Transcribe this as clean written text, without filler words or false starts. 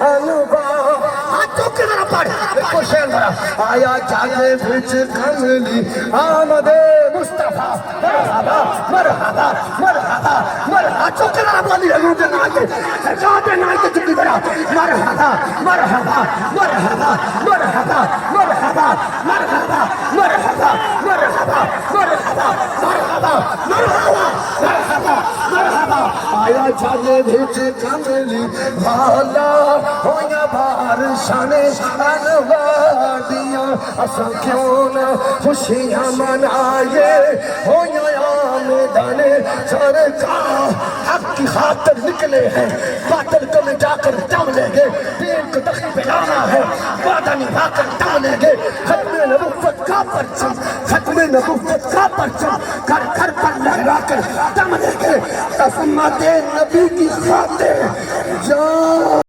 انوار ہاتھوں کے ذرا پڑھ دیکھو شیر ذرا آیا جانے بچ کملی آمد مصطفیٰ مرحبا مرحبا مرحبا مرحبا ہاتھوں کے ذرا بولی ہے لوٹے نائتے سجادے نائتے چکی ذرا مرحبا مرحبا مرحبا مرحبا مرحبا مرحبا مرحبا مرحبا مرحبا مرحبا مرحبا مرحبا مرحبا آیا جانے بچ کملی والا ہویا بارشان انوار دیا اساں کیوں نہ خوشیاں منائے ہویا میدان سرکار حق کی خاطر نکلے ہیں باطل کو مٹا کر دم لیں گے دین کو تخت پہ لانا ہے وعدہ نبھا کر دم لیں گے ختم نبوت کا پرچم ختم نبوت کا پرچم گھر گھر پر لہرا کر دم لیں گے عصمت نبی کی خاطر جان